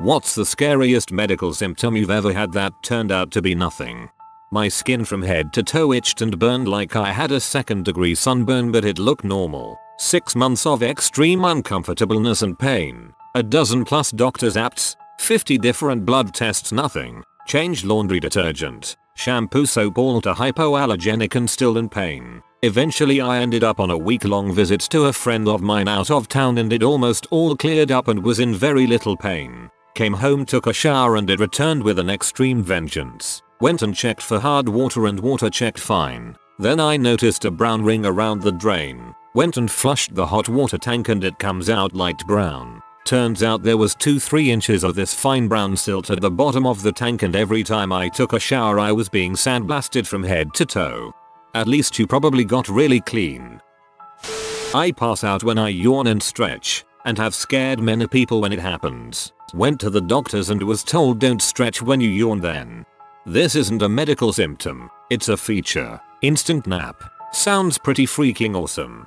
What's the scariest medical symptom you've ever had that turned out to be nothing? My skin from head to toe itched and burned like I had a 2nd degree sunburn, but it looked normal. 6 months of extreme uncomfortableness and pain. A dozen plus doctor's apps. 50 different blood tests, nothing. Changed laundry detergent, shampoo, soap, all to hypoallergenic and still in pain. Eventually I ended up on a week-long visit to a friend of mine out of town and it almost all cleared up and was in very little pain. Came home, took a shower and it returned with an extreme vengeance. Went and checked for hard water and water checked fine. Then I noticed a brown ring around the drain. Went and flushed the hot water tank and it comes out light brown. Turns out there was 2-3 inches of this fine brown silt at the bottom of the tank, and every time I took a shower I was being sandblasted from head to toe. At least you probably got really clean. I pass out when I yawn and stretch, and have scared many people when it happens. Went to the doctors and was told don't stretch when you yawn then. This isn't a medical symptom, it's a feature. Instant nap. Sounds pretty freaking awesome.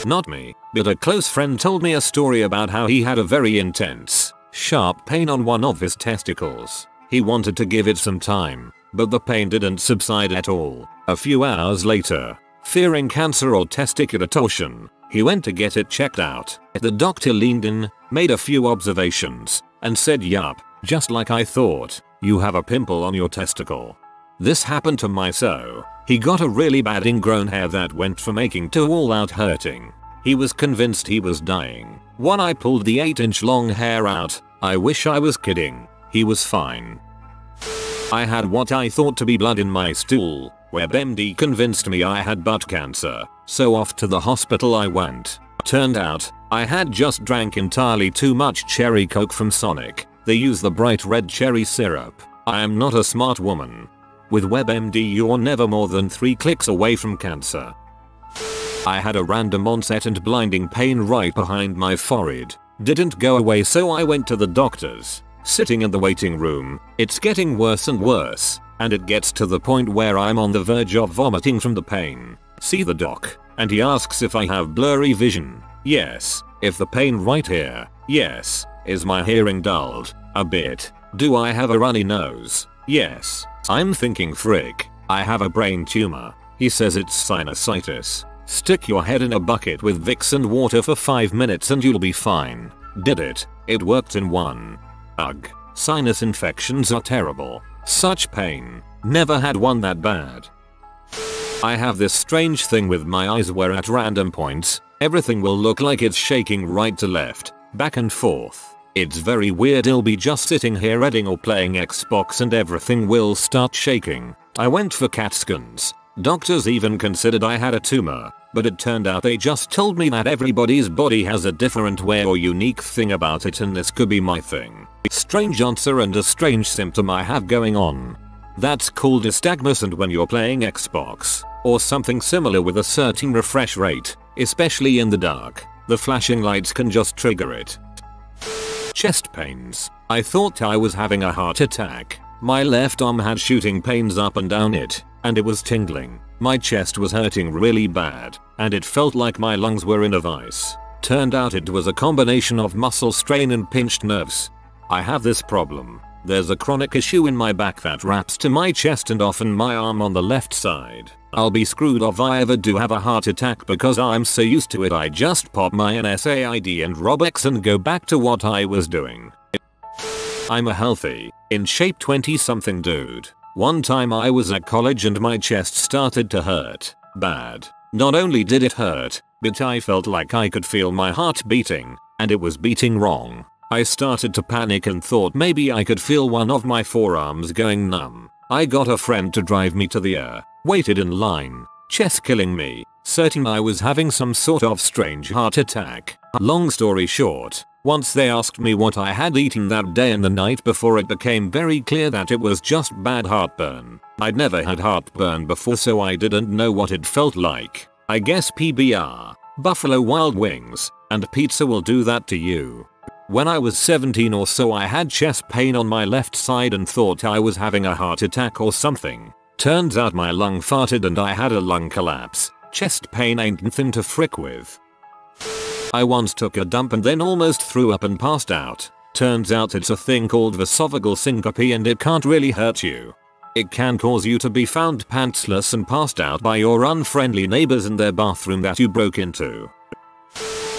Not me, but a close friend told me a story about how he had a very intense, sharp pain on one of his testicles. He wanted to give it some time, but the pain didn't subside at all. A few hours later, fearing cancer or testicular torsion, he went to get it checked out. The doctor leaned in, made a few observations, and said, "Yup, just like I thought, you have a pimple on your testicle." This happened to my so. He got a really bad ingrown hair that went from aching to all out hurting. He was convinced he was dying. When I pulled the 8-inch long hair out, I wish I was kidding. He was fine. I had what I thought to be blood in my stool. WebMD convinced me I had butt cancer, so off to the hospital I went. Turned out, I had just drank entirely too much cherry coke from Sonic. They use the bright red cherry syrup. I am not a smart woman. With WebMD you're never more than 3 clicks away from cancer. I had a random onset and blinding pain right behind my forehead. Didn't go away, so I went to the doctors. Sitting in the waiting room, it's getting worse and worse, and it gets to the point where I'm on the verge of vomiting from the pain. See the doc, and he asks if I have blurry vision. Yes. If the pain right here. Yes. Is my hearing dulled? A bit. Do I have a runny nose? Yes. I'm thinking, frick, I have a brain tumor. He says it's sinusitis. Stick your head in a bucket with Vicks and water for 5 minutes and you'll be fine. Did it. It worked in 1. Ugh. Sinus infections are terrible. Such pain. Never had one that bad. I have this strange thing with my eyes where at random points, everything will look like it's shaking right to left, back and forth. It's very weird. I'll be just sitting here reading or playing Xbox and everything will start shaking. I went for CAT scans. Doctors even considered I had a tumor, but it turned out they just told me that everybody's body has a different way or unique thing about it, and this could be my thing. Strange answer and a strange symptom I have going on. That's called Astagnus, and when you're playing Xbox or something similar with a certain refresh rate, especially in the dark, the flashing lights can just trigger it. Chest pains. I thought I was having a heart attack. My left arm had shooting pains up and down it, and it was tingling. My chest was hurting really bad, and it felt like my lungs were in a vice. Turned out it was a combination of muscle strain and pinched nerves. I have this problem. There's a chronic issue in my back that wraps to my chest and often my arm on the left side. I'll be screwed if I ever do have a heart attack because I'm so used to it I just pop my NSAID and Robex and go back to what I was doing. I'm a healthy, in shape 20-something dude. One time I was at college and my chest started to hurt. Bad. Not only did it hurt, but I felt like I could feel my heart beating, and it was beating wrong. I started to panic and thought maybe I could feel one of my forearms going numb. I got a friend to drive me to the ER. Waited in line, chest killing me, certain I was having some sort of strange heart attack. Long story short, once they asked me what I had eaten that day and the night before, it became very clear that it was just bad heartburn. I'd never had heartburn before, so I didn't know what it felt like. I guess PBR, Buffalo Wild Wings, and pizza will do that to you. When I was 17 or so I had chest pain on my left side and thought I was having a heart attack or something. Turns out my lung farted and I had a lung collapse. Chest pain ain't nothing to frick with. I once took a dump and then almost threw up and passed out. Turns out it's a thing called esophageal syncope and it can't really hurt you. It can cause you to be found pantsless and passed out by your unfriendly neighbors in their bathroom that you broke into.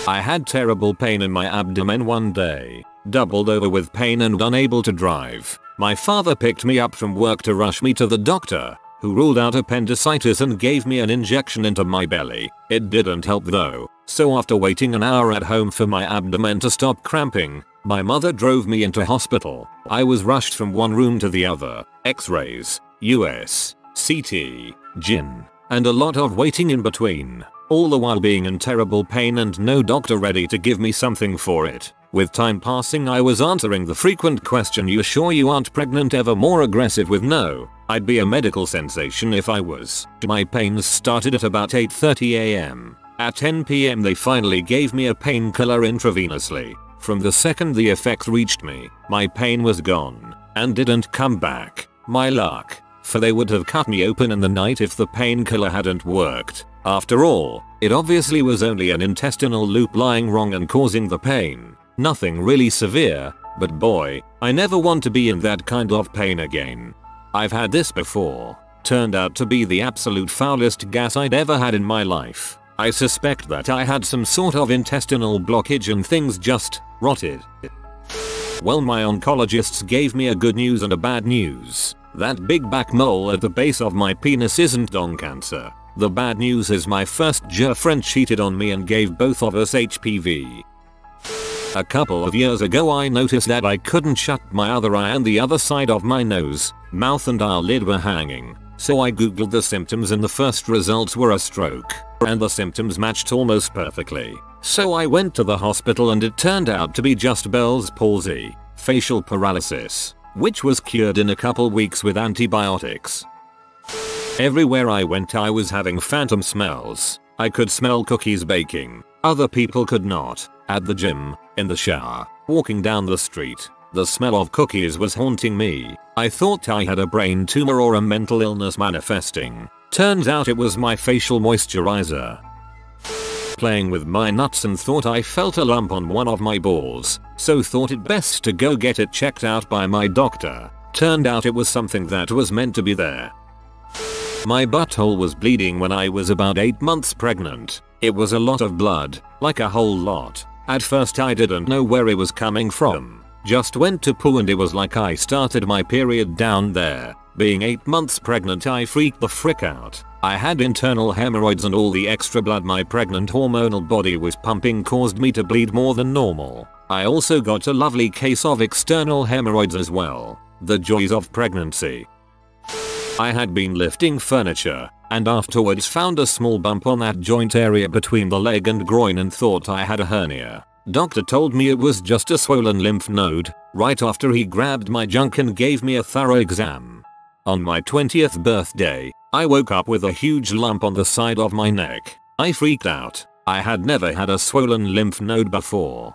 I had terrible pain in my abdomen one day, doubled over with pain and unable to drive. My father picked me up from work to rush me to the doctor, who ruled out appendicitis and gave me an injection into my belly. It didn't help though, so after waiting an hour at home for my abdomen to stop cramping, my mother drove me into hospital. I was rushed from one room to the other, x-rays, US, CT, gyn, and a lot of waiting in between, all the while being in terrible pain and no doctor ready to give me something for it. With time passing I was answering the frequent question, "You sure you aren't pregnant?" ever more aggressive with "No, I'd be a medical sensation if I was." My pains started at about 8:30 am. At 10 PM they finally gave me a painkiller intravenously. From the second the effect reached me, my pain was gone, and didn't come back. My luck, for they would have cut me open in the night if the painkiller hadn't worked. After all, it obviously was only an intestinal loop lying wrong and causing the pain. Nothing really severe, but boy, I never want to be in that kind of pain again. I've had this before. Turned out to be the absolute foulest gas I'd ever had in my life. I suspect that I had some sort of intestinal blockage and things just rotted. Well, my oncologists gave me a good news and a bad news. That big back mole at the base of my penis isn't dong cancer. The bad news is my first girlfriend cheated on me and gave both of us HPV. A couple of years ago I noticed that I couldn't shut my other eye and the other side of my nose, mouth and eyelid were hanging. So I googled the symptoms and the first results were a stroke. And the symptoms matched almost perfectly. So I went to the hospital and it turned out to be just Bell's palsy, facial paralysis, which was cured in a couple weeks with antibiotics. Everywhere I went I was having phantom smells. I could smell cookies baking. Other people could not. At the gym, in the shower, walking down the street, the smell of cookies was haunting me. I thought I had a brain tumor or a mental illness manifesting. Turns out it was my facial moisturizer. Playing with my nuts and thought I felt a lump on one of my balls, so thought it best to go get it checked out by my doctor. Turned out it was something that was meant to be there. My butthole was bleeding when I was about 8 months pregnant. It was a lot of blood, like a whole lot. At first I didn't know where it was coming from. Just went to poo and it was like I started my period down there. Being 8 months pregnant I freaked the frick out. I had internal hemorrhoids and all the extra blood my pregnant hormonal body was pumping caused me to bleed more than normal. I also got a lovely case of external hemorrhoids as well. The joys of pregnancy. I had been lifting furniture and afterwards found a small bump on that joint area between the leg and groin and thought I had a hernia. Doctor told me it was just a swollen lymph node right after he grabbed my junk and gave me a thorough exam. On my 20th birthday, I woke up with a huge lump on the side of my neck. I freaked out. I had never had a swollen lymph node before.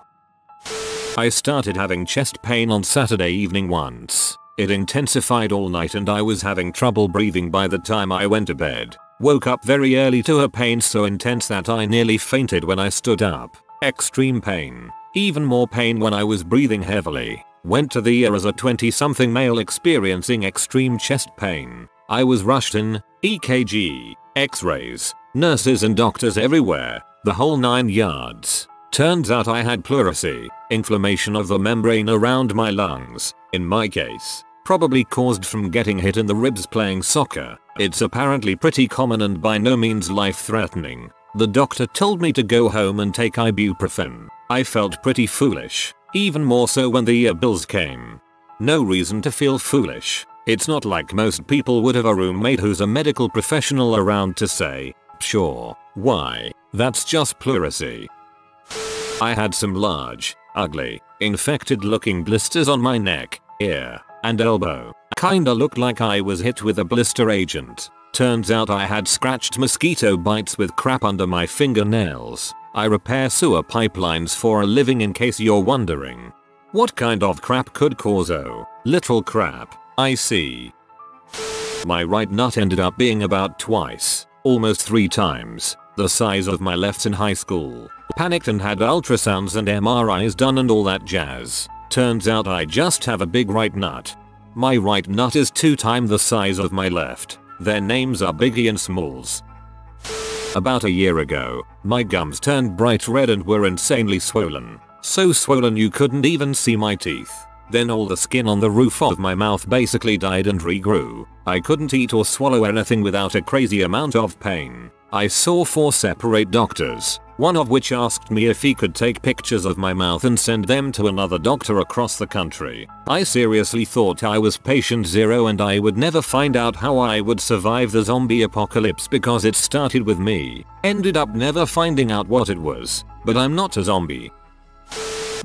I started having chest pain on Saturday evening once. It intensified all night and I was having trouble breathing by the time I went to bed. Woke up very early to a pain so intense that I nearly fainted when I stood up. Extreme pain. Even more pain when I was breathing heavily. Went to the ER as a 20-something male experiencing extreme chest pain. I was rushed in, EKG, x-rays, nurses and doctors everywhere, the whole 9 yards. Turns out I had pleurisy, inflammation of the membrane around my lungs. In my case, probably caused from getting hit in the ribs playing soccer. It's apparently pretty common and by no means life-threatening. The doctor told me to go home and take ibuprofen. I felt pretty foolish, even more so when the bills came. No reason to feel foolish. It's not like most people would have a roommate who's a medical professional around to say, "Sure, why? That's just pleurisy." I had some large, ugly, infected looking blisters on my neck, ear, and elbow. Kinda looked like I was hit with a blister agent. Turns out I had scratched mosquito bites with crap under my fingernails. I repair sewer pipelines for a living in case you're wondering. What kind of crap could cause literal crap? I see. My right nut ended up being about twice, almost 3 times, the size of my left in high school. Panicked and had ultrasounds and MRIs done and all that jazz. Turns out I just have a big right nut. My right nut is 2 times the size of my left. Their names are Biggie and Smalls. About a year ago, my gums turned bright red and were insanely swollen. So swollen you couldn't even see my teeth. Then all the skin on the roof of my mouth basically died and regrew. I couldn't eat or swallow anything without a crazy amount of pain. I saw 4 separate doctors, one of which asked me if he could take pictures of my mouth and send them to another doctor across the country. I seriously thought I was patient 0 and I would never find out how I would survive the zombie apocalypse because it started with me. Ended up never finding out what it was, but I'm not a zombie.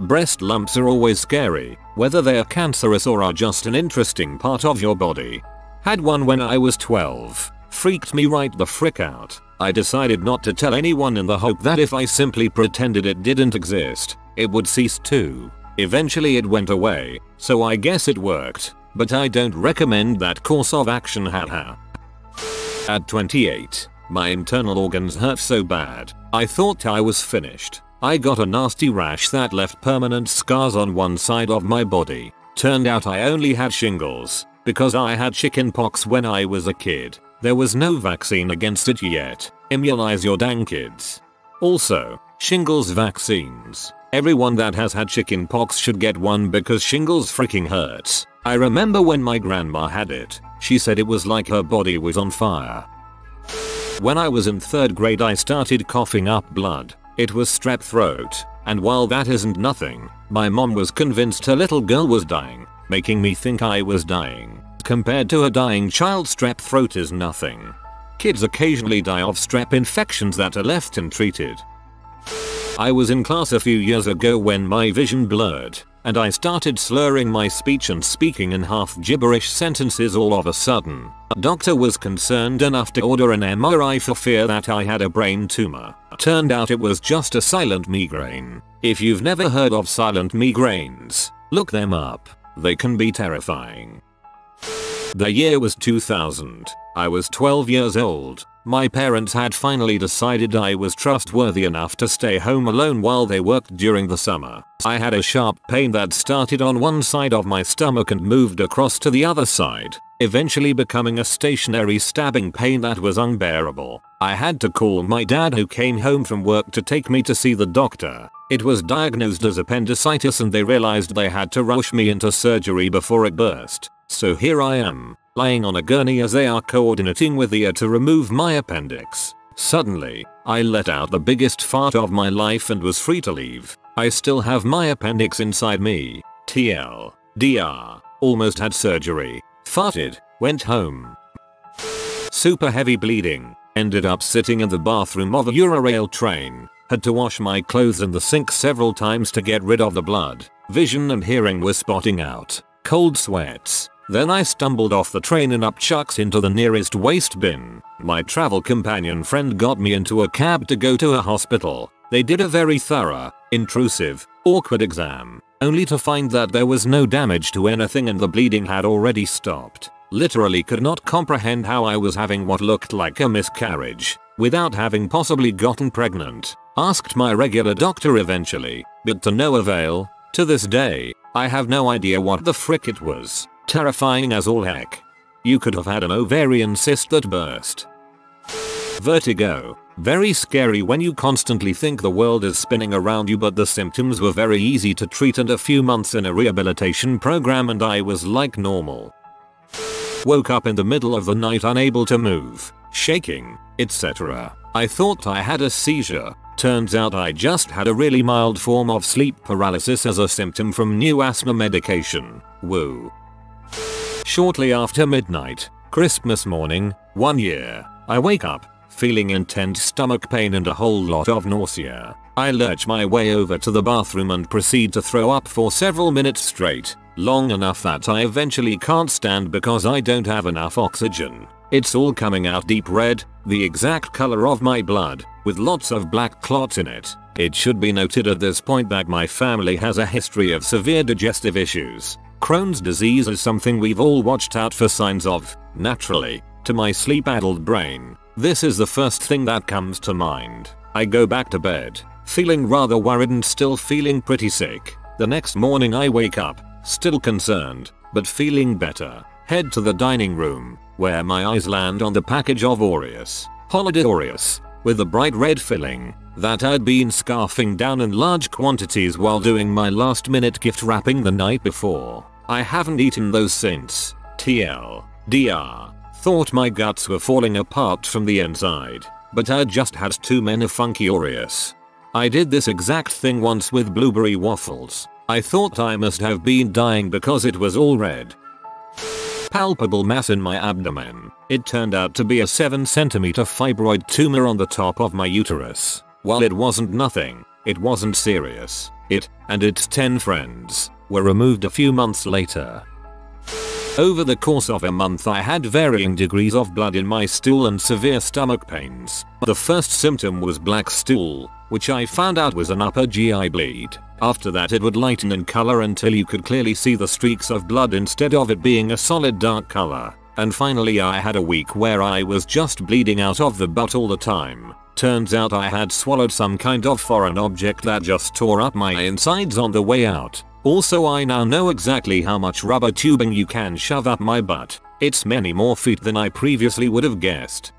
Breast lumps are always scary, whether they are cancerous or are just an interesting part of your body. Had one when I was 12. Freaked me right the frick out. I decided not to tell anyone in the hope that if I simply pretended it didn't exist, it would cease to. Eventually it went away, so I guess it worked, but I don't recommend that course of action, haha. At 28, my internal organs hurt so bad, I thought I was finished. I got a nasty rash that left permanent scars on one side of my body. Turned out I only had shingles, because I had chickenpox when I was a kid. There was no vaccine against it yet. Immunize your dang kids. Also, shingles vaccines. Everyone that has had chickenpox should get one because shingles freaking hurts. I remember when my grandma had it, she said it was like her body was on fire. When I was in 3rd grade I started coughing up blood. It was strep throat, and while that isn't nothing, my mom was convinced her little girl was dying, making me think I was dying. Compared to a dying child, strep throat is nothing. Kids occasionally die of strep infections that are left untreated. I was in class a few years ago when my vision blurred, and I started slurring my speech and speaking in half gibberish sentences all of a sudden. A doctor was concerned enough to order an MRI for fear that I had a brain tumor. Turned out it was just a silent migraine. If you've never heard of silent migraines, look them up. They can be terrifying. The year was 2000. I was 12 years old. My parents had finally decided I was trustworthy enough to stay home alone while they worked during the summer. I had a sharp pain that started on one side of my stomach and moved across to the other side, eventually becoming a stationary stabbing pain that was unbearable. I had to call my dad, who came home from work, to take me to see the doctor. It was diagnosed as appendicitis and they realized they had to rush me into surgery before it burst. So here I am, lying on a gurney as they are coordinating with the ER to remove my appendix. Suddenly, I let out the biggest fart of my life and was free to leave. I still have my appendix inside me. TL. DR. Almost had surgery. Farted. Went home. Super heavy bleeding. Ended up sitting in the bathroom of a Eurail train. Had to wash my clothes in the sink several times to get rid of the blood. Vision and hearing were spotting out. Cold sweats. Then I stumbled off the train and up chucks into the nearest waste bin. My travel companion friend got me into a cab to go to a hospital. They did a very thorough, intrusive, awkward exam, only to find that there was no damage to anything and the bleeding had already stopped. Literally could not comprehend how I was having what looked like a miscarriage, without having possibly gotten pregnant. Asked my regular doctor eventually, but to no avail. To this day, I have no idea what the frick it was. Terrifying as all heck. You could have had an ovarian cyst that burst. Vertigo. Very scary when you constantly think the world is spinning around you, but the symptoms were very easy to treat and a few months in a rehabilitation program and I was like normal. Woke up in the middle of the night unable to move, shaking, etc. I thought I had a seizure. Turns out I just had a really mild form of sleep paralysis as a symptom from new asthma medication. Woo. Shortly after midnight, Christmas morning, 1 year, I wake up, feeling intense stomach pain and a whole lot of nausea. I lurch my way over to the bathroom and proceed to throw up for several minutes straight, long enough that I eventually can't stand because I don't have enough oxygen. It's all coming out deep red, the exact color of my blood, with lots of black clots in it. It should be noted at this point that my family has a history of severe digestive issues. Crohn's disease is something we've all watched out for signs of. Naturally, to my sleep-addled brain, this is the first thing that comes to mind. I go back to bed, feeling rather worried and still feeling pretty sick. The next morning I wake up, still concerned, but feeling better. Head to the dining room, where my eyes land on the package of Oreos, holiday Oreos, with a bright red filling, that I'd been scarfing down in large quantities while doing my last minute gift wrapping the night before. I haven't eaten those since. TLDR. Thought my guts were falling apart from the inside, but I just had too many funky Oreos. I did this exact thing once with blueberry waffles. I thought I must have been dying because it was all red. Palpable mass in my abdomen. It turned out to be a 7cm fibroid tumor on the top of my uterus. While it wasn't nothing, it wasn't serious. It, and its 10 friends, were removed a few months later. Over the course of a month I had varying degrees of blood in my stool and severe stomach pains. The first symptom was black stool, which I found out was an upper GI bleed. After that it would lighten in color until you could clearly see the streaks of blood instead of it being a solid dark color. And finally I had a week where I was just bleeding out of the butt all the time. Turns out I had swallowed some kind of foreign object that just tore up my insides on the way out. Also I now know exactly how much rubber tubing you can shove up my butt. It's many more feet than I previously would have guessed.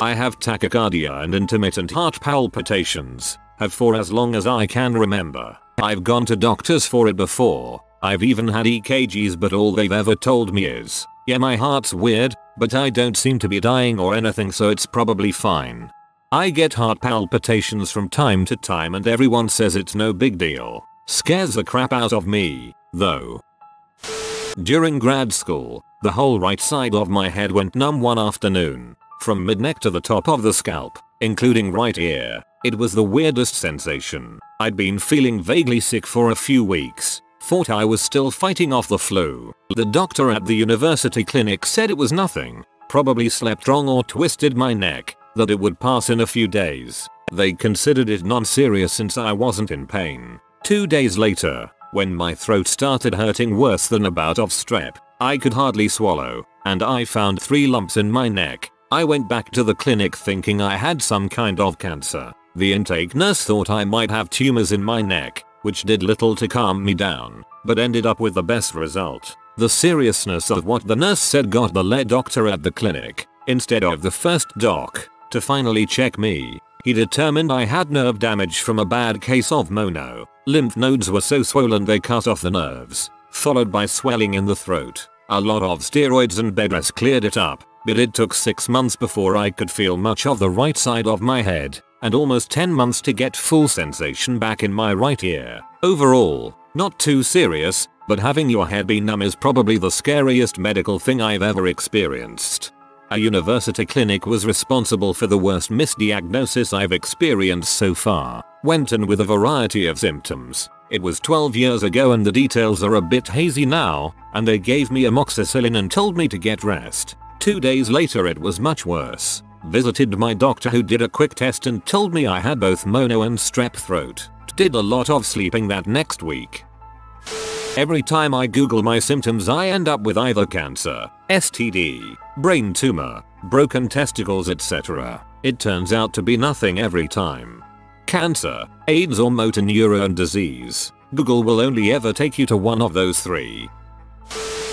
I have tachycardia and intermittent heart palpitations. Have for as long as I can remember. I've gone to doctors for it before. I've even had EKGs, but all they've ever told me is, yeah, my heart's weird, but I don't seem to be dying or anything, so it's probably fine. I get heart palpitations from time to time and everyone says it's no big deal. Scares the crap out of me, though. During grad school, the whole right side of my head went numb one afternoon. From mid-neck to the top of the scalp, including right ear. It was the weirdest sensation. I'd been feeling vaguely sick for a few weeks. Thought I was still fighting off the flu. The doctor at the university clinic said it was nothing. Probably slept wrong or twisted my neck. That it would pass in a few days. They considered it non-serious since I wasn't in pain. 2 days later, when my throat started hurting worse than a bout of strep, I could hardly swallow, and I found 3 lumps in my neck. I went back to the clinic thinking I had some kind of cancer. The intake nurse thought I might have tumors in my neck, which did little to calm me down, but ended up with the best result. The seriousness of what the nurse said got the lead doctor at the clinic, instead of the first doc, to finally check me. He determined I had nerve damage from a bad case of mono. Lymph nodes were so swollen they cut off the nerves, followed by swelling in the throat. A lot of steroids and bed rest cleared it up, but it took 6 months before I could feel much of the right side of my head, and almost 10 months to get full sensation back in my right ear. Overall, not too serious, but having your head be numb is probably the scariest medical thing I've ever experienced. A university clinic was responsible for the worst misdiagnosis I've experienced so far. Went in with a variety of symptoms. It was 12 years ago and the details are a bit hazy now, and they gave me amoxicillin and told me to get rest. 2 days later it was much worse. Visited my doctor who did a quick test and told me I had both mono and strep throat. Did a lot of sleeping that next week. Every time I Google my symptoms I end up with either cancer, STD, brain tumor, broken testicles, etc. It turns out to be nothing every time. Cancer, AIDS or motor neuron disease. Google will only ever take you to one of those 3.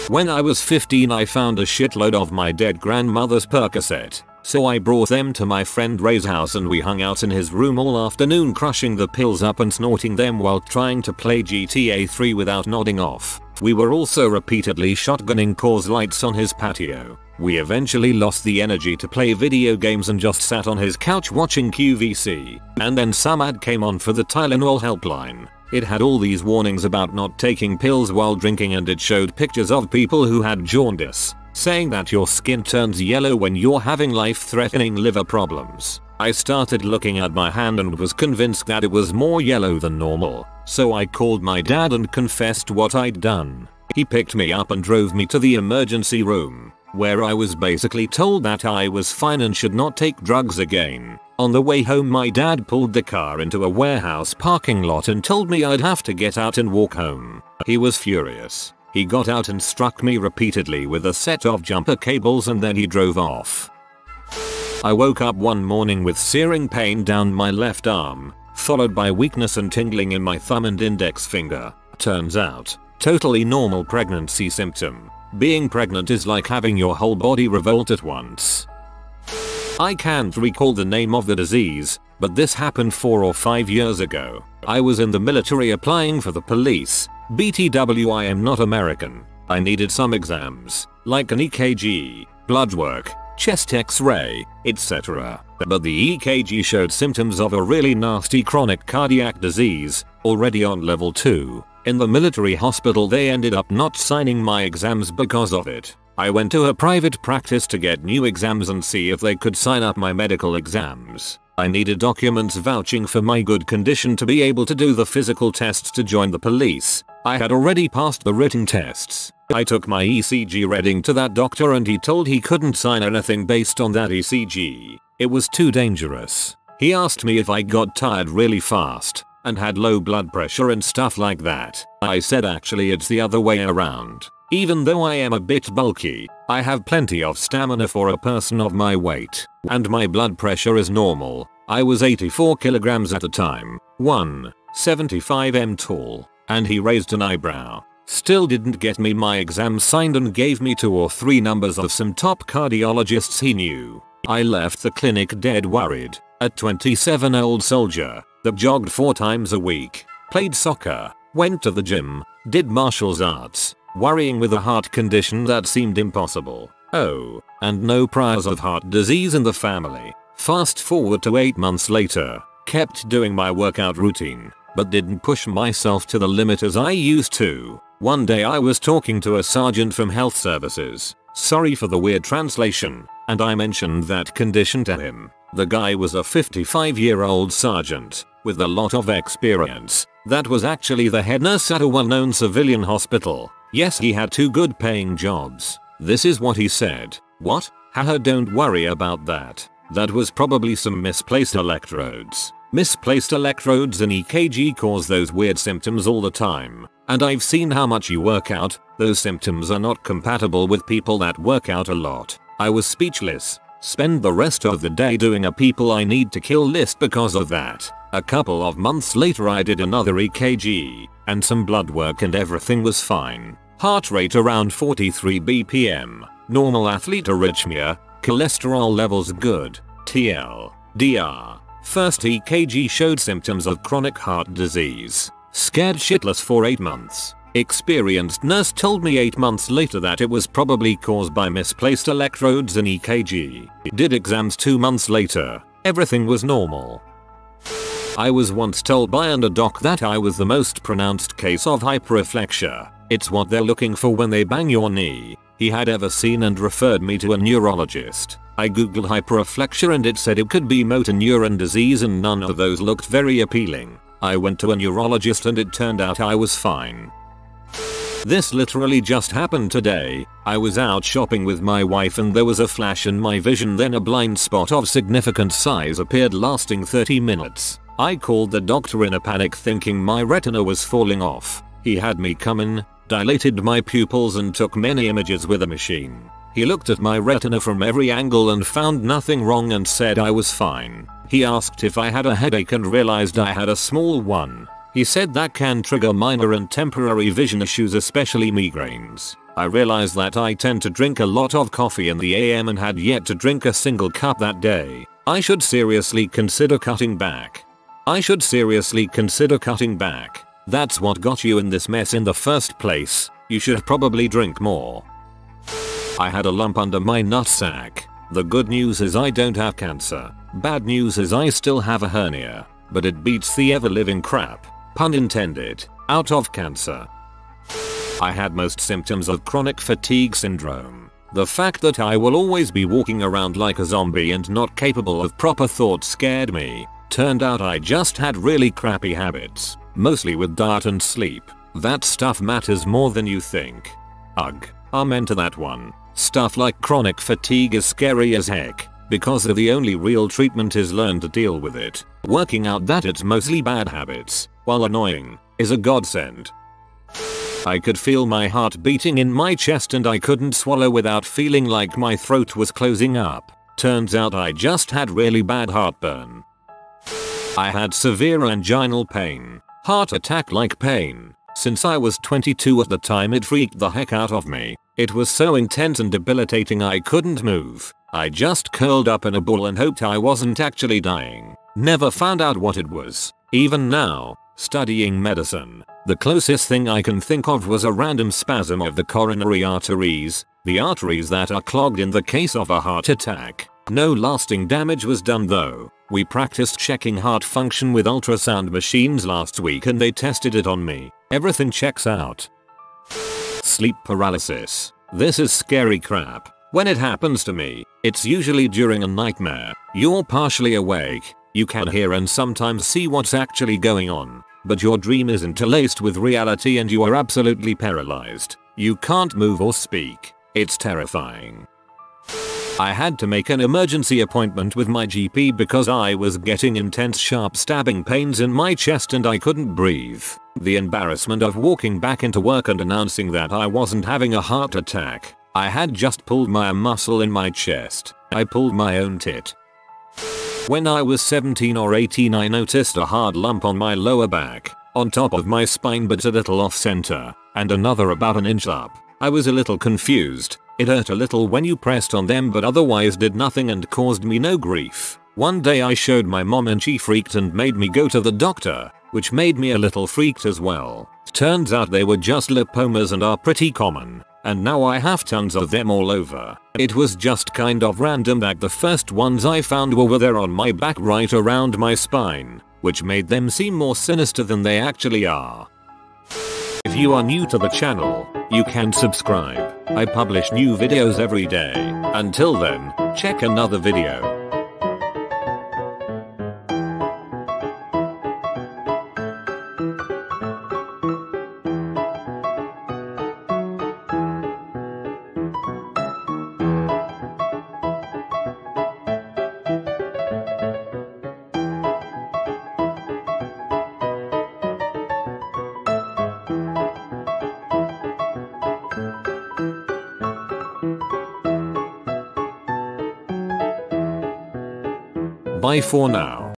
When I was 15 I found a shitload of my dead grandmother's Percocet. So I brought them to my friend Ray's house and we hung out in his room all afternoon crushing the pills up and snorting them while trying to play GTA 3 without nodding off. We were also repeatedly shotgunning Coors Lights on his patio. We eventually lost the energy to play video games and just sat on his couch watching QVC. And then some ad came on for the Tylenol helpline. It had all these warnings about not taking pills while drinking and it showed pictures of people who had jaundice, saying that your skin turns yellow when you're having life-threatening liver problems. I started looking at my hand and was convinced that it was more yellow than normal, so I called my dad and confessed what I'd done. He picked me up and drove me to the emergency room, where I was basically told that I was fine and should not take drugs again. On the way home my dad pulled the car into a warehouse parking lot and told me I'd have to get out and walk home. He was furious. He got out and struck me repeatedly with a set of jumper cables and then he drove off. I woke up one morning with searing pain down my left arm, followed by weakness and tingling in my thumb and index finger. Turns out, totally normal pregnancy symptom. Being pregnant is like having your whole body revolt at once. I can't recall the name of the disease, but this happened 4 or 5 years ago. I was in the military applying for the police. BTW, I am not American. I needed some exams, like an EKG, blood work, chest x-ray, etc. But the EKG showed symptoms of a really nasty chronic cardiac disease, already on level 2. In the military hospital they ended up not signing my exams because of it. I went to a private practice to get new exams and see if they could sign up my medical exams. I needed documents vouching for my good condition to be able to do the physical tests to join the police. I had already passed the written tests. I took my ECG reading to that doctor and he told he couldn't sign anything based on that ECG. It was too dangerous. He asked me if I got tired really fast and had low blood pressure and stuff like that. I said actually it's the other way around. Even though I am a bit bulky, I have plenty of stamina for a person of my weight, and my blood pressure is normal. I was 84 kilograms at the time, 175 tall, and he raised an eyebrow. Still didn't get me my exam signed and gave me 2 or 3 numbers of some top cardiologists he knew. I left the clinic dead worried. A 27-year-old soldier that jogged 4 times a week, played soccer, went to the gym, did martial arts, worrying with a heart condition that seemed impossible. Oh, and no priors of heart disease in the family. Fast forward to 8 months later, kept doing my workout routine, but didn't push myself to the limit as I used to. One day I was talking to a sergeant from health services, sorry for the weird translation, and I mentioned that condition to him. The guy was a 55-year-old sergeant, with a lot of experience, that was actually the head nurse at a well-known civilian hospital. Yes, he had 2 good paying jobs. This is what he said. What? Haha, don't worry about that. That was probably some misplaced electrodes. Misplaced electrodes in EKG cause those weird symptoms all the time. And I've seen how much you work out, those symptoms are not compatible with people that work out a lot. I was speechless. Spend the rest of the day doing a people I need to kill list because of that. A couple of months later I did another EKG, and some blood work and everything was fine. Heart rate around 43 BPM, normal athlete arrhythmia, cholesterol levels good, TL, DR. First EKG showed symptoms of chronic heart disease. Scared shitless for 8 months. Experienced nurse told me 8 months later that it was probably caused by misplaced electrodes in EKG. Did exams 2 months later. Everything was normal. I was once told by a doc that I was the most pronounced case of hyperreflexia. It's what they're looking for when they bang your knee. He had ever seen and referred me to a neurologist. I googled hyperreflexia and it said it could be motor neuron disease and none of those looked very appealing. I went to a neurologist and it turned out I was fine. This literally just happened today. I was out shopping with my wife and there was a flash in my vision, then a blind spot of significant size appeared lasting 30 minutes. I called the doctor in a panic thinking my retina was falling off. He had me come in, dilated my pupils and took many images with a machine. He looked at my retina from every angle and found nothing wrong and said I was fine. He asked if I had a headache and realized I had a small one. He said that can trigger minor and temporary vision issues, especially migraines. I realized that I tend to drink a lot of coffee in the AM and had yet to drink a single cup that day. I should seriously consider cutting back. That's what got you in this mess in the first place. You should probably drink more. I had a lump under my nutsack. The good news is I don't have cancer. Bad news is I still have a hernia. But it beats the ever-living crap, pun intended, out of cancer. I had most symptoms of chronic fatigue syndrome. The fact that I will always be walking around like a zombie and not capable of proper thought scared me. Turned out I just had really crappy habits, mostly with diet and sleep. That stuff matters more than you think. Ugh, amen to that one. Stuff like chronic fatigue is scary as heck, because the only real treatment is learn to deal with it. Working out that it's mostly bad habits, while annoying, is a godsend. I could feel my heart beating in my chest and I couldn't swallow without feeling like my throat was closing up. Turns out I just had really bad heartburn. I had severe anginal pain, heart attack like pain. Since I was 22 at the time, it freaked the heck out of me. It was so intense and debilitating I couldn't move. I just curled up in a ball and hoped I wasn't actually dying. Never found out what it was. Even now, studying medicine, the closest thing I can think of was a random spasm of the coronary arteries, the arteries that are clogged in the case of a heart attack. No lasting damage was done though. We practiced checking heart function with ultrasound machines last week and they tested it on me. Everything checks out. Sleep paralysis. This is scary crap. When it happens to me, it's usually during a nightmare. You're partially awake, you can hear and sometimes see what's actually going on, but your dream is interlaced with reality and you are absolutely paralyzed. You can't move or speak. It's terrifying. I had to make an emergency appointment with my GP because I was getting intense sharp stabbing pains in my chest and I couldn't breathe. The embarrassment of walking back into work and announcing that I wasn't having a heart attack. I had just pulled my muscle in my chest. I pulled my own tit. When I was 17 or 18 I noticed a hard lump on my lower back, on top of my spine but a little off center, and another about an inch up. I was a little confused. It hurt a little when you pressed on them but otherwise did nothing and caused me no grief. One day I showed my mom and she freaked and made me go to the doctor, which made me a little freaked as well. Turns out they were just lipomas and are pretty common, and now I have tons of them all over. It was just kind of random that the first ones I found were there on my back right around my spine, which made them seem more sinister than they actually are. If you are new to the channel, you can subscribe. I publish new videos every day. Until then, check another video. Bye for now.